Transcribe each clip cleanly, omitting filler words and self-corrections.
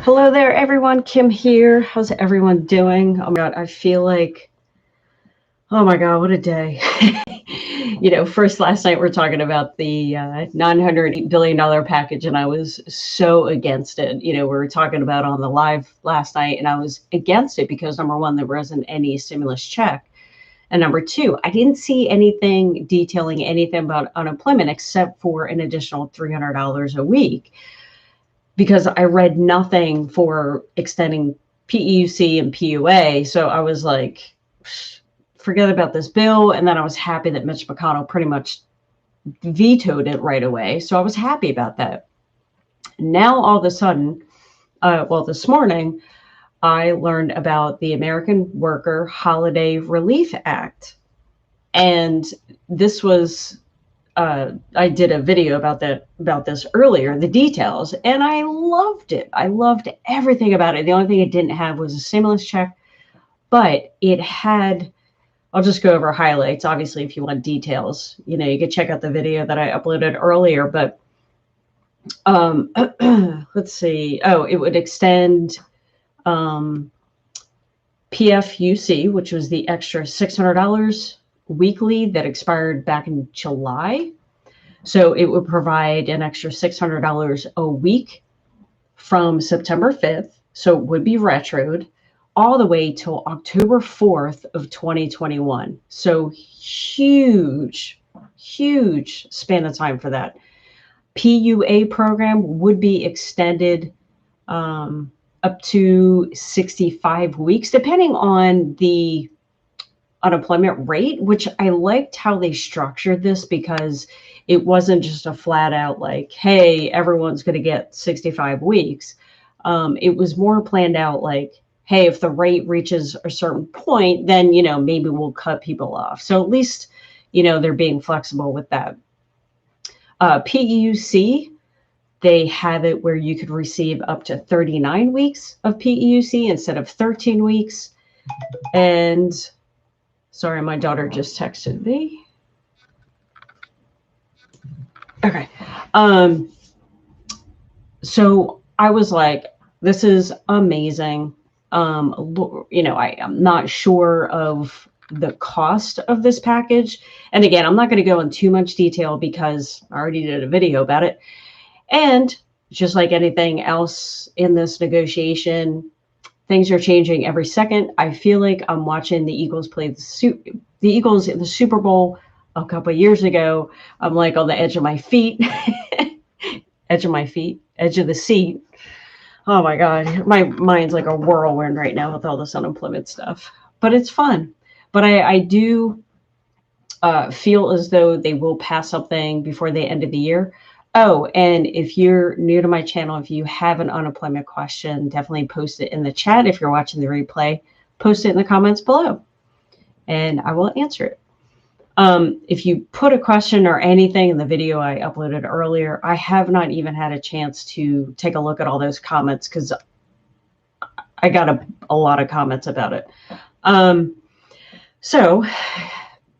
Hello there, everyone. Kim here. How's everyone doing? Oh my God, I feel like, oh my God, what a day. First last night we're talking about the $908 billion package, and I was so against it. We were talking about on the live last night, and I was against it because number one, there wasn't any stimulus check. And number two, I didn't see anything detailing anything about unemployment except for an additional $300 a week, because I read nothing for extending PEUC and PUA. So I was like, forget about this bill. And then I was happy that Mitch McConnell pretty much vetoed it right away. So I was happy about that. Now, all of a sudden, this morning, I learned about the American Worker Holiday Relief Act. And this was I did a video about this earlier, the details, and I loved it. I loved everything about it. The only thing it didn't have was a stimulus check, but it had, I'll just go over highlights. Obviously, if you want details, you can check out the video that I uploaded earlier, but let's see. Oh, it would extend PFUC, which was the extra $600 weekly that expired back in July. So it would provide an extra $600 a week from September 5th. So it would be retroed all the way till October 4th of 2021. So huge span of time for that. PUA program would be extended up to 65 weeks, depending on the unemployment rate, which I liked how they structured this, because it wasn't just a flat out like, hey, everyone's going to get 65 weeks. It was more planned out like, hey, if the rate reaches a certain point, then, maybe we'll cut people off. So at least, they're being flexible with that. PEUC, they have it where you could receive up to 39 weeks of PEUC instead of 13 weeks. And sorry, my daughter just texted me. Okay. So I was like, this is amazing. I am not sure of the cost of this package. And again, I'm not going to go in too much detail because I already did a video about it. And just like anything else in this negotiation, things are changing every second. I feel like I'm watching the Eagles play the Eagles in the Super Bowl a couple of years ago. I'm like on the edge of my feet, edge of the seat. Oh my God, my mind's like a whirlwind right now with all this unemployment stuff. But it's fun. But I do feel as though they will pass something before the end of the year. Oh, and if you're new to my channel, if you have an unemployment question, definitely post it in the chat. If you're watching the replay, post it in the comments below, and I will answer it. If you put a question or anything in the video I uploaded earlier, I have not even had a chance to take a look at all those comments because I got a lot of comments about it. So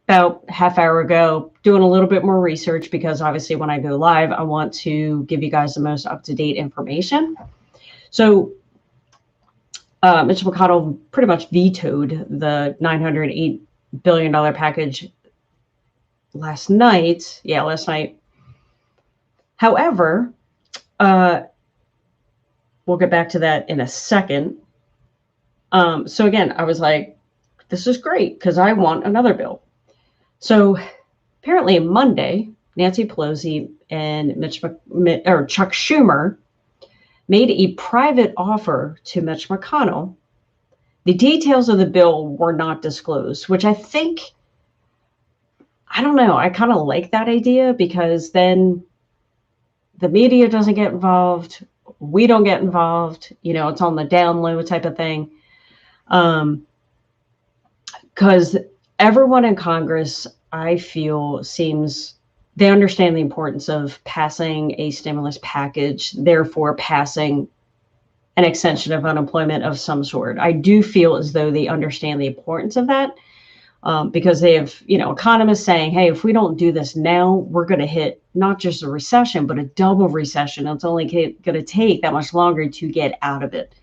about half hour ago, doing a little bit more research, because obviously when I go live, I want to give you guys the most up-to-date information. So Mitch McConnell pretty much vetoed the $908 billion package last night. Yeah, last night. However, we'll get back to that in a second. So again, I was like, this is great because I want another bill. So apparently Monday, Nancy Pelosi and Chuck Schumer made a private offer to Mitch McConnell. The details of the bill were not disclosed, which I think, I don't know, I kind of like that idea, because then the media doesn't get involved. We don't get involved. It's on the down low type of thing. Because everyone in Congress, I feel, they understand the importance of passing a stimulus package, therefore passing an extension of unemployment of some sort. I do feel as though they understand the importance of that. because they have, economists saying, hey, if we don't do this now, we're going to hit not just a recession, but a double recession. It's only going to take that much longer to get out of it.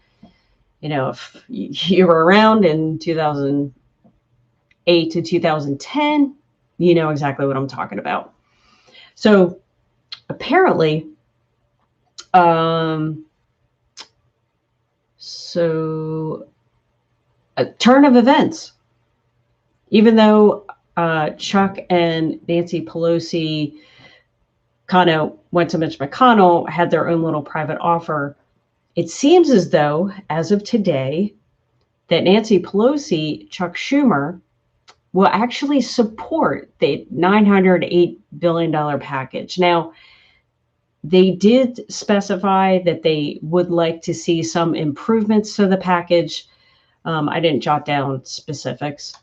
If you were around in 2008 to 2010, you know exactly what I'm talking about. So apparently, a turn of events, even though Chuck and Nancy Pelosi kind of went to Mitch McConnell, had their own little private offer, it seems as though, as of today, that Nancy Pelosi, Chuck Schumer, will actually support the $908 billion package. Now, they did specify that they would like to see some improvements to the package. I didn't jot down specifics.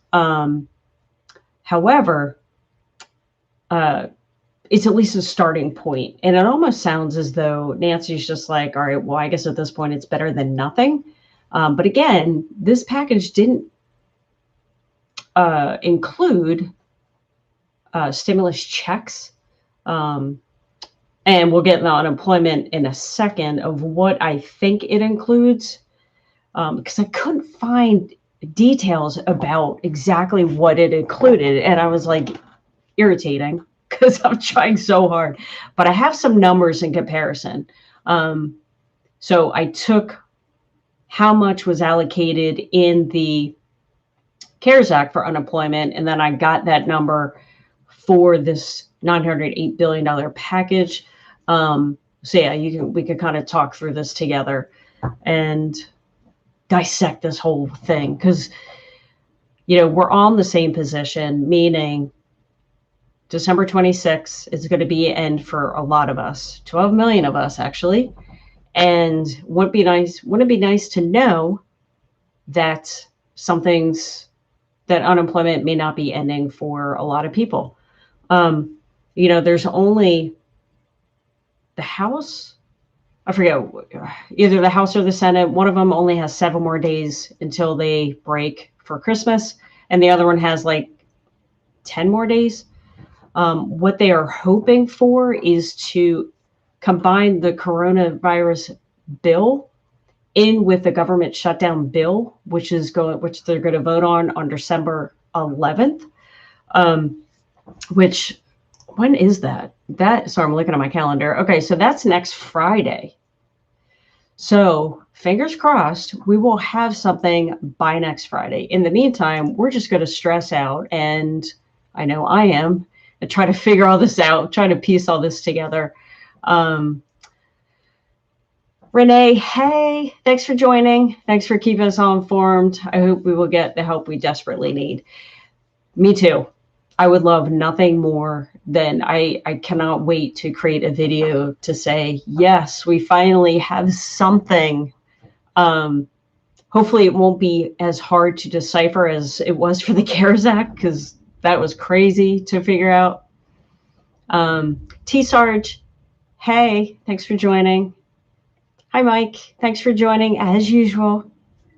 However, it's at least a starting point. And it almost sounds as though Nancy's just like, all right, well, I guess at this point it's better than nothing. But again, this package didn't include stimulus checks. And we'll get the unemployment in a second of what I think it includes, because I couldn't find details about exactly what it included. And I was like, irritating, because I'm trying so hard. But I have some numbers in comparison. So I took how much was allocated in the CARES Act for unemployment, and then I got that number for this $908 billion package. So yeah, we could kind of talk through this together and dissect this whole thing, because we're on the same position, meaning December 26th is going to be an end for a lot of us, 12 million of us actually. And wouldn't it be nice to know that that unemployment may not be ending for a lot of people. There's only the House, I forget, either the House or the Senate. One of them only has 7 more days until they break for Christmas, and the other one has like 10 more days. What they are hoping for is to combine the coronavirus bill in with the government shutdown bill, which they're going to vote on December 11th. Which, when is that? So I'm looking at my calendar. Okay, so that's next Friday. So fingers crossed, we will have something by next Friday. In the meantime, we're just going to stress out, and I know I am, and try to figure all this out, try to piece all this together. Renee, hey, thanks for joining. Thanks for keeping us all informed. I hope we will get the help we desperately need. Me too. I would love nothing more than I cannot wait to create a video to say, yes, we finally have something. Hopefully it won't be as hard to decipher as it was for the CARES Act, because that was crazy to figure out. T-Sarge, hey, thanks for joining. Hi, Mike. Thanks for joining as usual.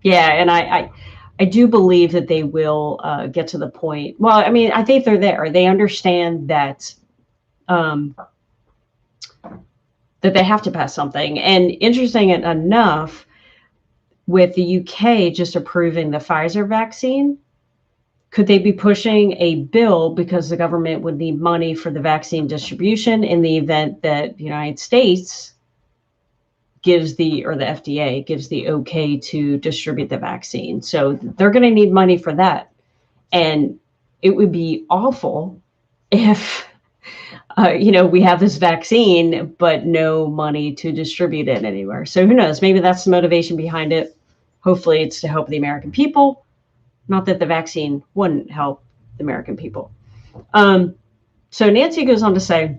Yeah, and I do believe that they will get to the point. Well, I mean, I think they're there. They understand that that they have to pass something. And interesting enough, with the UK just approving the Pfizer vaccine, could they be pushing a bill because the government would need money for the vaccine distribution in the event that the United States gives the FDA gives the okay to distribute the vaccine? So they're going to need money for that. And it would be awful if, we have this vaccine, but no money to distribute it anywhere. So who knows? Maybe that's the motivation behind it. Hopefully it's to help the American people. Not that the vaccine wouldn't help the American people. So Nancy goes on to say,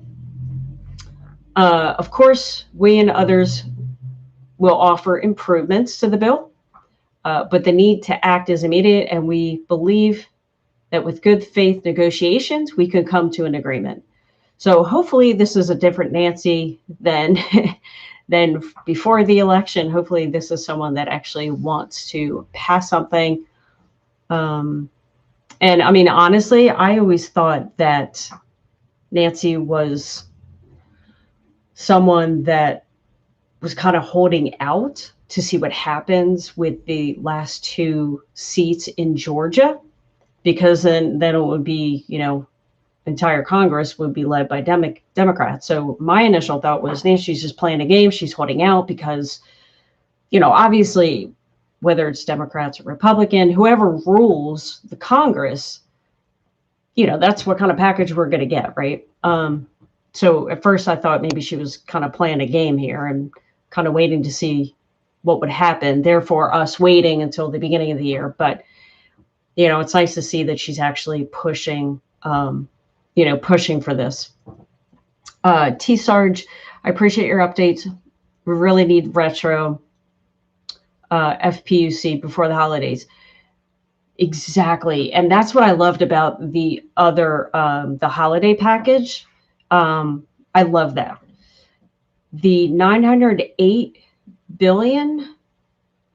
of course, we and others will offer improvements to the bill, but the need to act is immediate, and we believe that with good faith negotiations, we could come to an agreement. So hopefully this is a different Nancy than before the election. Hopefully this is someone that actually wants to pass something. And I mean, honestly, I always thought that Nancy was someone that was kind of holding out to see what happens with the last two seats in Georgia, because then it would be, entire Congress would be led by Democrats. So my initial thought was, Nancy's just playing a game. She's holding out because, obviously, whether it's Democrats or Republican, whoever rules the Congress, that's what kind of package we're going to get, right? So at first I thought maybe she was kind of playing a game here and kind of waiting to see what would happen. Therefore, us waiting until the beginning of the year. But, it's nice to see that she's actually pushing, pushing for this. T Sarge, I appreciate your updates. We really need retro FPUC before the holidays. Exactly. And that's what I loved about the other, the holiday package. I love that. The 908 billion,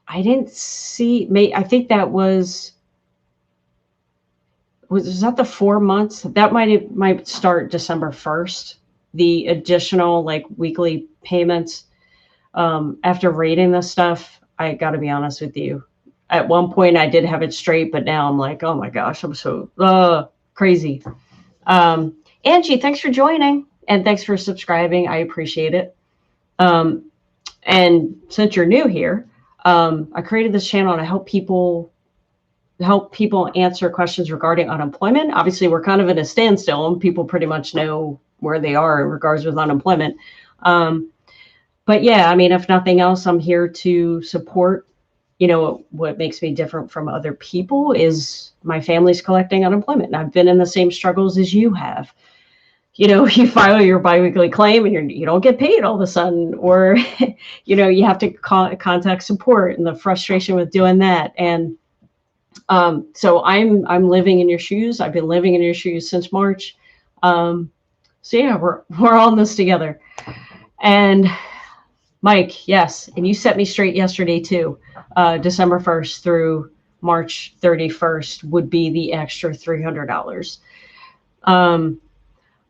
I didn't see, I think that was that the 4 months? That might start December 1st. The additional weekly payments. After reading this stuff, I got to be honest with you. At one point I did have it straight, but now I'm like, oh my gosh, I'm so crazy. Angie, thanks for joining and thanks for subscribing. I appreciate it. And since you're new here, I created this channel to help people answer questions regarding unemployment. Obviously, we're kind of in a standstill and people pretty much know where they are in regards with unemployment. But yeah, I mean, if nothing else, I'm here to support. What makes me different from other people is my family's collecting unemployment. And I've been in the same struggles as you have. You file your biweekly claim and you don't get paid all of a sudden, or, you have to contact support and the frustration with doing that. And so I'm living in your shoes. I've been living in your shoes since March. So yeah, we're all in this together. And Mike, yes, and you set me straight yesterday too. December 1st through March 31st would be the extra $300.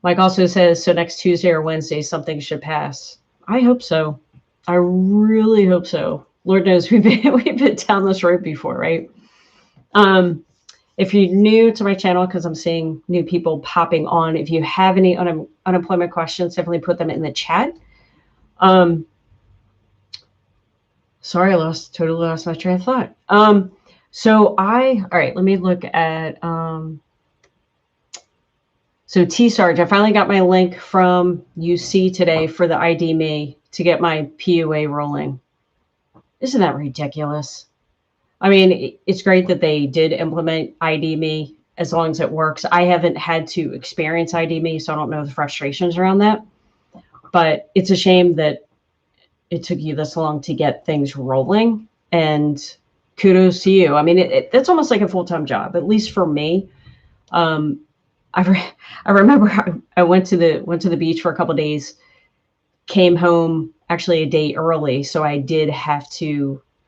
Mike also says, so next Tuesday or Wednesday, something should pass. I hope so. I really hope so. Lord knows we've been down this road before, right? If you're new to my channel, because I'm seeing new people popping on, if you have any unemployment questions, definitely put them in the chat. Sorry, totally lost my train of thought. All right, let me look at, so T-Sarge, I finally got my link from UC today for the ID Me to get my PUA rolling. Isn't that ridiculous? I mean, it's great that they did implement ID Me as long as it works. I haven't had to experience ID Me, so I don't know the frustrations around that. But it's a shame that it took you this long to get things rolling. And kudos to you. I mean, it's almost like a full-time job, at least for me. I remember I went to the beach for a couple of days, came home actually a day early. So I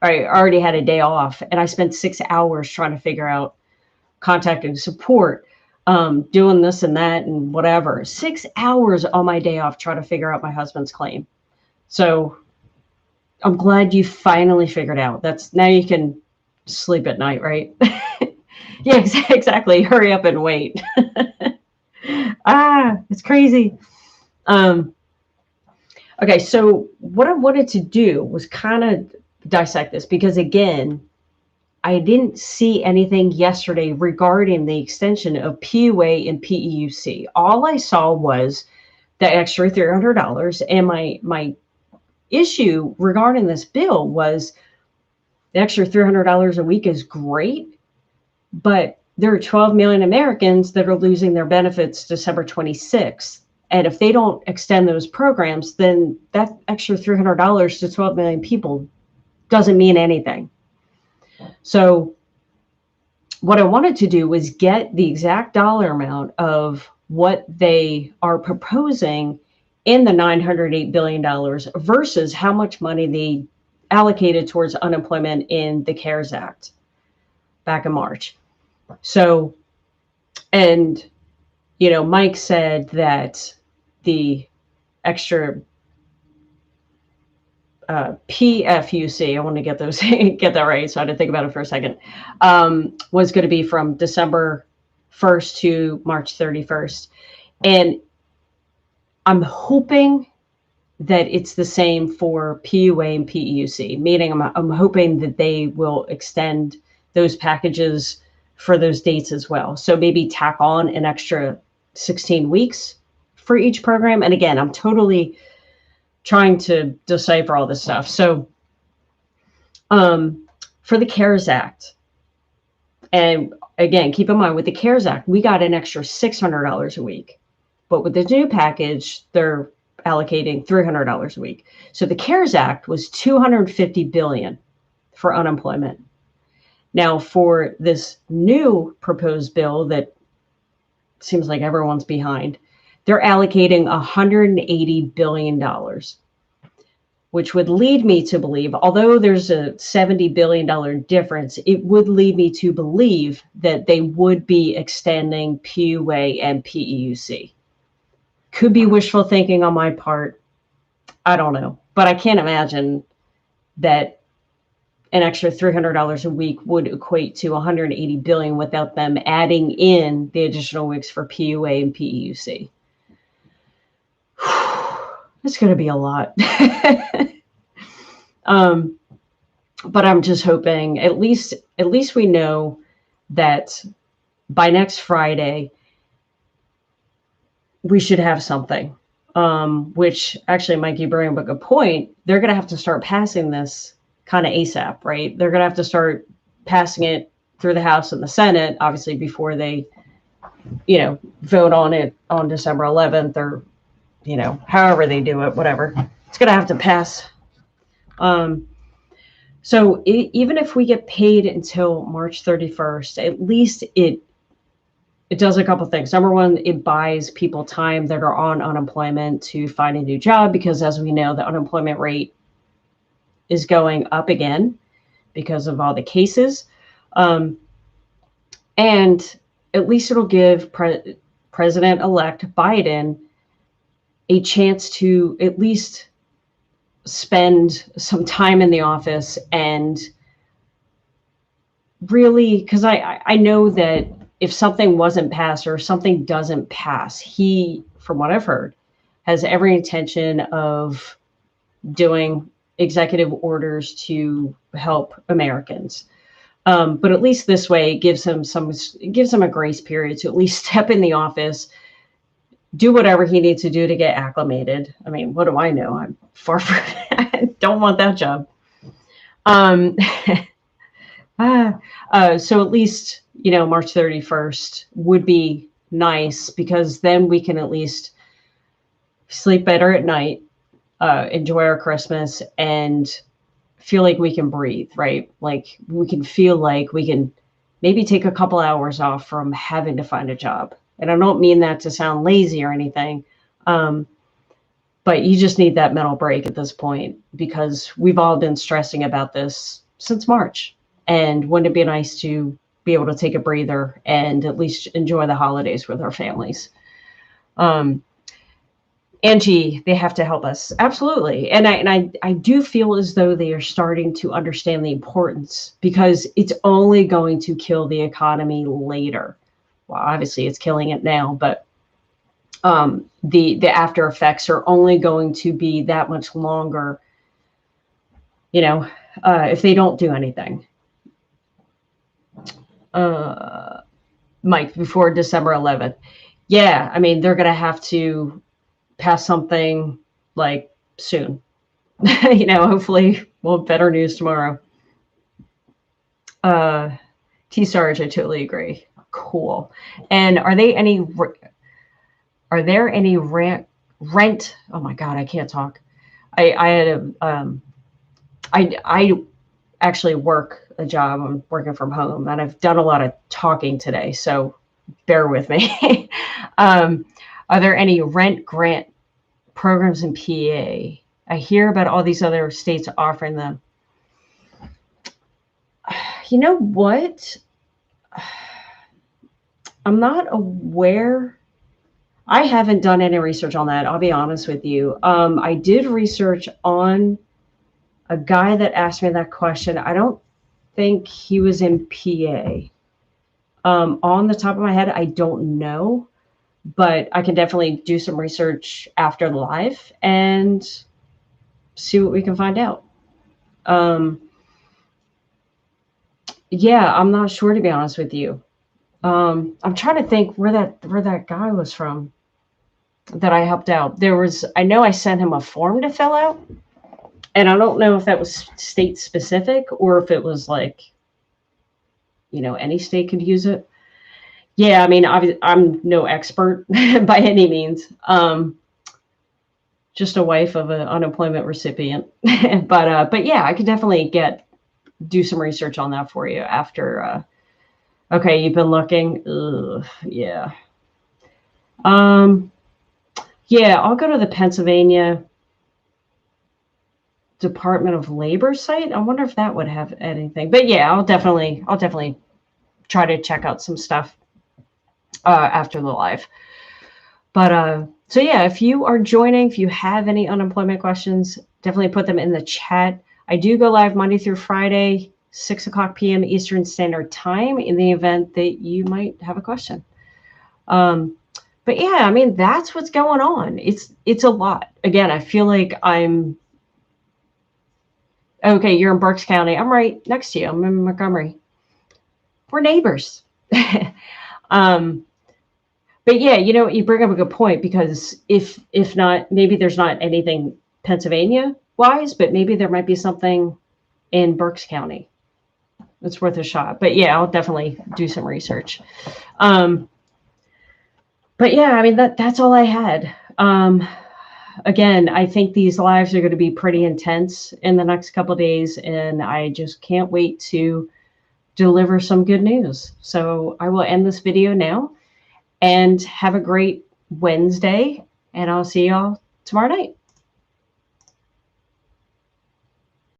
already had a day off, and I spent 6 hours trying to figure out contacting support, doing this and that and whatever. 6 hours on my day off trying to figure out my husband's claim. So I'm glad you finally figured out. Now you can sleep at night, right? Yeah, exactly. Hurry up and wait. It's crazy. Okay, so what I wanted to do was kind of dissect this, because again, I didn't see anything yesterday regarding the extension of PUA and PEUC. All I saw was the extra $300, and my issue regarding this bill was the extra $300 a week is great, but there are 12 million Americans that are losing their benefits December 26th. And if they don't extend those programs, then that extra $300 to 12 million people doesn't mean anything. So what I wanted to do was get the exact dollar amount of what they are proposing in the $908 billion versus how much money they allocated towards unemployment in the CARES Act back in March. So And, Mike said that the extra PFUC, I want to get that right, so I had to think about it for a second, was going to be from December 1st to March 31st. And I'm hoping that it's the same for PUA and PEUC, meaning I'm hoping that they will extend those packages for those dates as well. So maybe tack on an extra 16 weeks for each program. And again, I'm totally trying to decipher all this stuff. So for the CARES Act, and again, keep in mind with the CARES Act, we got an extra $600 a week. But with the new package, they're allocating $300 a week. So the CARES Act was $250 billion for unemployment. Now, for this new proposed bill that seems like everyone's behind, they're allocating $180 billion, which would lead me to believe, although there's a $70 billion difference, it would lead me to believe that they would be extending PUA and PEUC. Could be wishful thinking on my part. I don't know. But I can't imagine that an extra $300 a week would equate to $180 billion without them adding in the additional weeks for PUA and PEUC. It's going to be a lot. But I'm just hoping at least we know that by next Friday, we should have something, which actually, Mike, you bring up a good point. They're going to have to start passing this kind of ASAP, right? They're going to have to start passing it through the House and the Senate, obviously, before they, vote on it on December 11th or, however they do it, whatever. It's going to have to pass. So even if we get paid until March 31st, at least it does a couple things. Number one, it buys people time that are on unemployment to find a new job, because as we know, the unemployment rate is going up again because of all the cases. And at least it'll give President-elect Biden a chance to at least spend some time in the office and really, because I know that if something wasn't passed or something doesn't pass, he, from what I've heard, has every intention of doing executive orders to help Americans. But at least this way, it gives him a grace period to at least step in the office, do whatever he needs to do to get acclimated. I mean, what do I know? I'm far from I don't want that job. So at least, March 31st would be nice, because then we can at least sleep better at night, enjoy our Christmas, and feel like we can breathe, right? Like we can feel like we can maybe take a couple hours off from having to find a job. And I don't mean that to sound lazy or anything, but you just need that mental break at this point, because we've all been stressing about this since March. And wouldn't it be nice to be able to take a breather and at least enjoy the holidays with our families? Angie, they have to help us. Absolutely. And I do feel as though they are starting to understand the importance, because it's only going to kill the economy later. Well, obviously it's killing it now, but the after effects are only going to be that much longer, if they don't do anything. Mike, before December 11th. Yeah, I mean, they're going to have to pass something like soon. Hopefully we'll have better news tomorrow. T-Sarge, I totally agree. Cool. And are there any rent? Oh my God, I can't talk. I actually work a job. I'm working from home, and I've done a lot of talking today, so bear with me. Are there any rent grant programs in PA? I hear about all these other states offering them. You know what? I'm not aware. I haven't done any research on that. I'll be honest with you. I did research on a guy that asked me that question. I don't think he was in PA. On the top of my head, I don't know, but I can definitely do some research after the live and see what we can find out. Yeah, I'm not sure, to be honest with you. I'm trying to think where that guy was from that I helped out. I know I sent him a form to fill out, and I don't know if that was state specific or if it was like, any state could use it. Yeah, I mean, I'm no expert by any means. Just a wife of an unemployment recipient, but yeah, I could definitely do some research on that for you after. Okay, you've been looking. Ugh, yeah. Yeah, I'll go to the Pennsylvania Department of Labor site. I wonder if that would have anything. But yeah, I'll definitely try to check out some stuff after the live. But so yeah, if you are joining, if you have any unemployment questions, definitely put them in the chat. I do go live Monday through Friday, 6:00 p.m. Eastern Standard Time, in the event that you might have a question. But yeah, I mean, that's what's going on. It's a lot. Again, I feel like okay, you're in Berks County. I'm right next to you. I'm in Montgomery. We're neighbors. But yeah, you bring up a good point, because if not, maybe there's not anything Pennsylvania wise, but maybe there might be something in Berks County. It's worth a shot. But yeah, I'll definitely do some research. But yeah, I mean, that's all I had. Again, I think these lives are going to be pretty intense in the next couple of days, and I just can't wait to deliver some good news. So I will end this video now, and have a great Wednesday, and I'll see y'all tomorrow night.